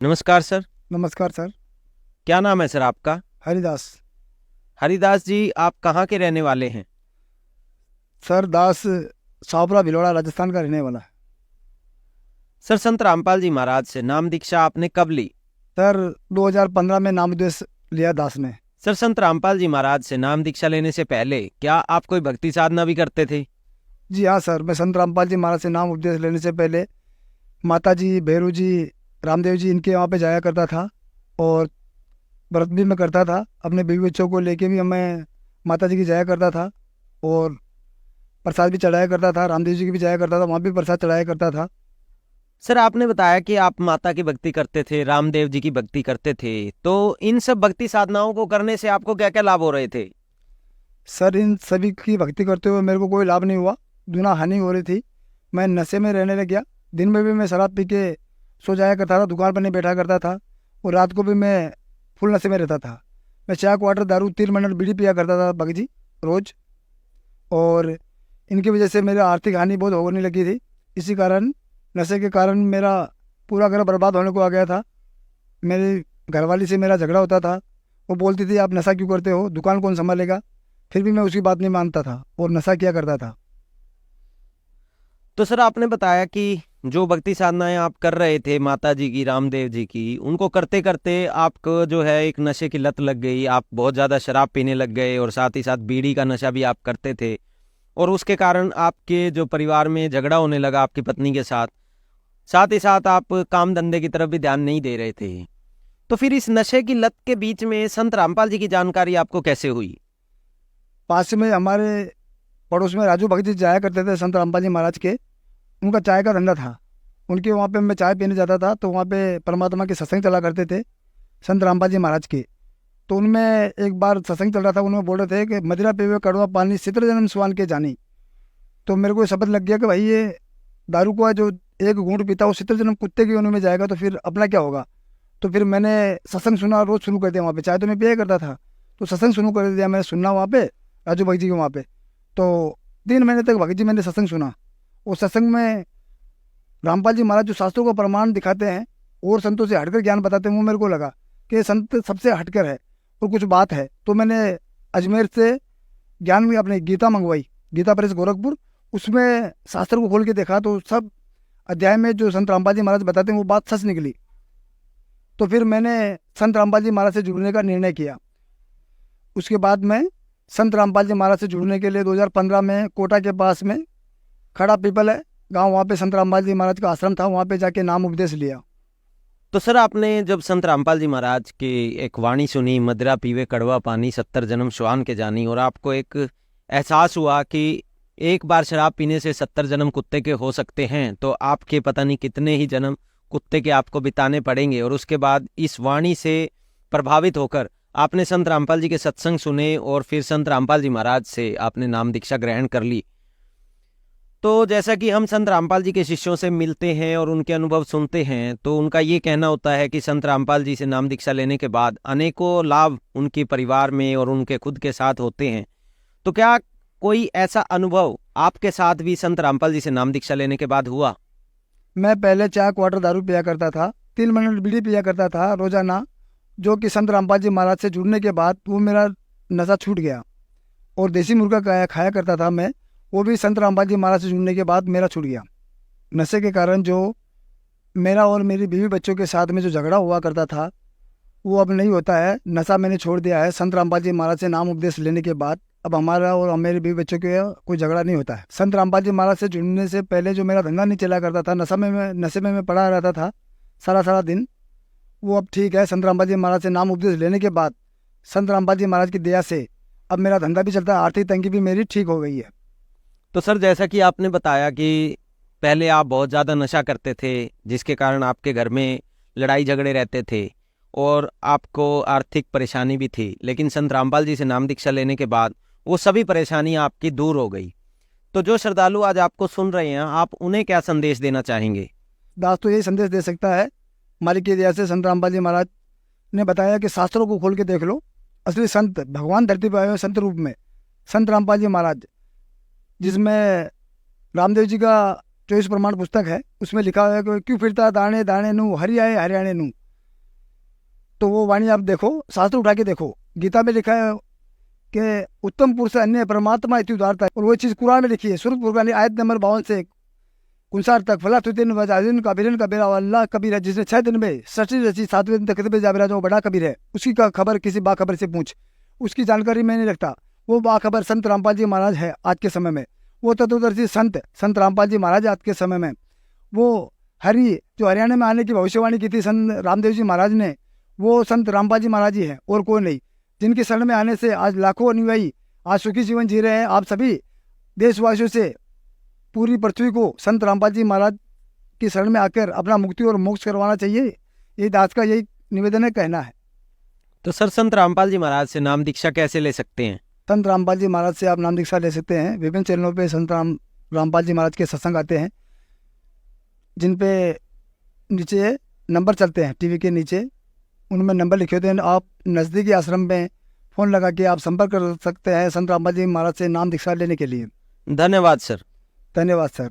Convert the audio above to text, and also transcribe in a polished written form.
नमस्कार सर। नमस्कार सर। क्या नाम है सर आपका? हरिदास। हरिदास जी, आप कहाँ के रहने वाले हैं? सर दास सावरा भिलवाड़ा राजस्थान का रहने वाला है। सर, संत रामपाल जी महाराज से नाम दीक्षा आपने कब ली? सर 2015 में नामोदय लिया दास ने। सर, संत रामपाल जी महाराज से नाम दीक्षा लेने से पहले क्या आप कोई भक्ति साधना भी करते थे? जी हाँ सर, मैं संत रामपाल जी महाराज से नाम उपदेश लेने से पहले माता जी, भैरू जी, रामदेव जी इनके वहाँ पे जाया करता था। और व्रत भी मैं करता था, अपने बीवी बच्चों को लेके भी मैं माता जी की जाया करता था। और प्रसाद भी चढ़ाया करता था, रामदेव जी की भी जाया करता था, वहाँ भी प्रसाद चढ़ाया करता था। सर, आपने बताया कि आप माता की भक्ति करते थे, रामदेव जी की भक्ति करते थे, तो इन सब भक्ति साधनाओं को करने से आपको क्या क्या लाभ हो रहे थे? सर इन सभी की भक्ति करते हुए मेरे को कोई लाभ नहीं हुआ, दूना हानि हो रही थी। मैं नशे में रहने लग गया। दिन में भी मैं शराब पी के सो जाया करता था, दुकान पर नहीं बैठा करता था। और रात को भी मैं फुल नशे में रहता था। मैं चाय क्वार्टर दारू 3 महीने बीड़ी पिया करता था बाकी जी, रोज। और इनकी वजह से मेरी आर्थिक हानि बहुत होने लगी थी। इसी कारण, नशे के कारण मेरा पूरा घर बर्बाद होने को आ गया था। मेरी घरवाली से मेरा झगड़ा होता था। वो बोलती थी आप नशा क्यों करते हो, दुकान कौन संभालेगा। फिर भी मैं उसकी बात नहीं मानता था और नशा किया करता था। तो सर, आपने बताया कि जो भक्ति साधनाएं आप कर रहे थे माता जी की, रामदेव जी की, उनको करते करते आपको जो है एक नशे की लत लग गई, आप बहुत ज़्यादा शराब पीने लग गए और साथ ही साथ बीड़ी का नशा भी आप करते थे। और उसके कारण आपके जो परिवार में झगड़ा होने लगा आपकी पत्नी के साथ, साथ ही साथ आप काम धंधे की तरफ भी ध्यान नहीं दे रहे थे। तो फिर इस नशे की लत के बीच में संत रामपाल जी की जानकारी आपको कैसे हुई? पास में हमारे पड़ोस में राजू भगत जी जाया करते थे, संत रामपाल जी महाराज के। उनका चाय का धंधा था। उनके वहाँ पे मैं चाय पीने जाता था, तो वहाँ पे परमात्मा के सत्संग चला करते थे, संत रामपाल जी महाराज के। तो उनमें एक बार सत्संग चल रहा था, उनमें बोल रहे थे कि मदिरा पीवे कड़वा पानी सितर जन्म सुहान के जानी। तो मेरे को शपथ लग गया कि भाई ये दारू को जो एक घूंट पीता वो सितर जन्म कुत्ते की योनि में जाएगा, तो फिर अपना क्या होगा। तो फिर मैंने सत्संग सुना, रोज शुरू कर दिया। वहाँ पे चाय तो मैं पिया करता था, तो सत्संग शुरू कर दिया मैंने सुनना वहाँ पे, राजू भगत जी के वहाँ पे। तो 3 महीने तक भगत जी मैंने सत्संग सुना। उस सत्संग में रामपाल जी महाराज जो शास्त्रों को प्रमाण दिखाते हैं और संतों से हटकर ज्ञान बताते हैं, वो मेरे को लगा कि संत सबसे हटकर है और कुछ बात है। तो मैंने अजमेर से ज्ञान में अपने गीता मंगवाई, गीता प्रेस गोरखपुर। उसमें शास्त्र को खोल के देखा तो सब अध्याय में जो संत रामपाल जी महाराज बताते हैं वो बात सच निकली। तो फिर मैंने संत रामपाल जी महाराज से जुड़ने का निर्णय किया। उसके बाद मैं संत रामपाल जी महाराज से जुड़ने के लिए 2015 में कोटा के पास में खड़ा पीपल है गांव, वहाँ पे संत रामपाल जी महाराज का आश्रम था, वहाँ पे जाके नाम उपदेश लिया। तो सर, आपने जब संत रामपाल जी महाराज की एक वाणी सुनी, मदिरा पीवे कड़वा पानी 70 जन्म श्वान के जानी, और आपको एक एहसास हुआ कि एक बार शराब पीने से 70 जन्म कुत्ते के हो सकते हैं, तो आपके पता नहीं कितने ही जन्म कुत्ते के आपको बिताने पड़ेंगे। और उसके बाद इस वाणी से प्रभावित होकर आपने संत रामपाल जी के सत्संग सुने और फिर संत रामपाल जी महाराज से आपने नाम दीक्षा ग्रहण कर ली। तो जैसा कि हम संत रामपाल जी के शिष्यों से मिलते हैं और उनके अनुभव सुनते हैं, तो उनका ये कहना होता है कि संत रामपाल जी से नाम दीक्षा लेने के बाद अनेकों लाभ उनके परिवार में और उनके खुद के साथ होते हैं। तो क्या कोई ऐसा अनुभव आपके साथ भी संत रामपाल जी से नाम दीक्षा लेने के बाद हुआ? मैं पहले चाय क्वार्टर दारू पिया करता था, 3 महीने बीड़ी पिया करता था रोजाना। जो कि संत रामपाल जी महाराज से जुड़ने के बाद वो मेरा नशा छूट गया। और देसी मुर्गा खाया खाया करता था मैं, वो भी संत रामपाल जी महाराज से जुड़ने के बाद मेरा छूट गया। नशे के कारण जो मेरा और मेरी बीवी बच्चों के साथ में जो झगड़ा हुआ करता था वो अब नहीं होता है। नशा मैंने छोड़ दिया है संत रामपाल जी महाराज से नाम उपदेश लेने के बाद। अब हमारा और मेरे बीवी बच्चों के कोई झगड़ा नहीं होता है। संत रामपाल जी महाराज से जुड़ने से पहले जो मेरा धंधा नहीं चला करता था, नशे में मैं पड़ा रहता था सारा सारा दिन, वो अब ठीक है। संत रामपाल जी महाराज से नाम उपदेश लेने के बाद, संत रामपाल जी महाराज की दया से अब मेरा धंधा भी चलता है, आर्थिक तंगी भी मेरी ठीक हो गई है। तो सर, जैसा कि आपने बताया कि पहले आप बहुत ज़्यादा नशा करते थे, जिसके कारण आपके घर में लड़ाई झगड़े रहते थे और आपको आर्थिक परेशानी भी थी, लेकिन संत रामपाल जी से नाम दीक्षा लेने के बाद वो सभी परेशानियां आपकी दूर हो गई। तो जो श्रद्धालु आज आपको सुन रहे हैं, आप उन्हें क्या संदेश देना चाहेंगे? दास तो यही संदेश दे सकता है, मालिक की दया से संत रामपाल जी महाराज ने बताया कि शास्त्रों को खोल के देख लो, असली संत भगवान धरती पर आए हुए संत रूप में संत रामपाल जी महाराज, जिसमें रामदेव जी का 24 प्रमाण पुस्तक है, उसमें लिखा हुआ है कि क्यों फिरता दाने दाने नू हरि आए हरियाणे नू। तो वो वाणी आप देखो, शास्त्र उठा के देखो, गीता में लिखा है कि उत्तम पुरुष अन्य परमात्मा इति उदारता है, और वो चीज़ कुरान में लिखी है, सूरत फुरकान आयत नंबर 52 से 59 तक, फला तुतिन वजाजिन कबीरन कबीरा अल्लाह कबीर है, जिसने 6 दिन में सृष्टि रची, 7वें दिन तक कितने जाबेरा, जो बड़ा कबीर है, उसकी का खबर किसी बाखबर से पूछ, उसकी जानकारी मैं नहीं रखता। वो बाखबर संत रामपाल जी महाराज है आज के समय में, वो तत्वदर्शी संत रामपाल जी महाराज आज के समय में। वो हरि जो हरियाणा में आने की भविष्यवाणी की थी संत रामदेव जी महाराज ने, वो संत रामपाल जी महाराज जी हैं और कोई नहीं, जिनकी शरण में आने से आज लाखों अनुयायी आज सुखी जीवन जी रहे हैं। आप सभी देशवासियों से पूरी पृथ्वी को संत रामपाल जी महाराज की शरण में आकर अपना मुक्ति और मोक्ष करवाना चाहिए, ये दास का यही निवेदन है, कहना है। तो सर संत रामपाल जी महाराज से नाम दीक्षा कैसे ले सकते हैं? संत रामपाल जी महाराज से आप नाम दीक्षा ले सकते हैं। विभिन्न चैनलों पे संत रामपाल जी महाराज के सत्संग आते हैं, जिन पे नीचे नंबर चलते हैं टीवी के नीचे, उनमें नंबर लिखे होते हैं। आप नज़दीकी आश्रम में फ़ोन लगा के आप संपर्क कर सकते हैं संत रामपाल जी महाराज से नाम दीक्षा लेने के लिए। धन्यवाद सर। धन्यवाद सर।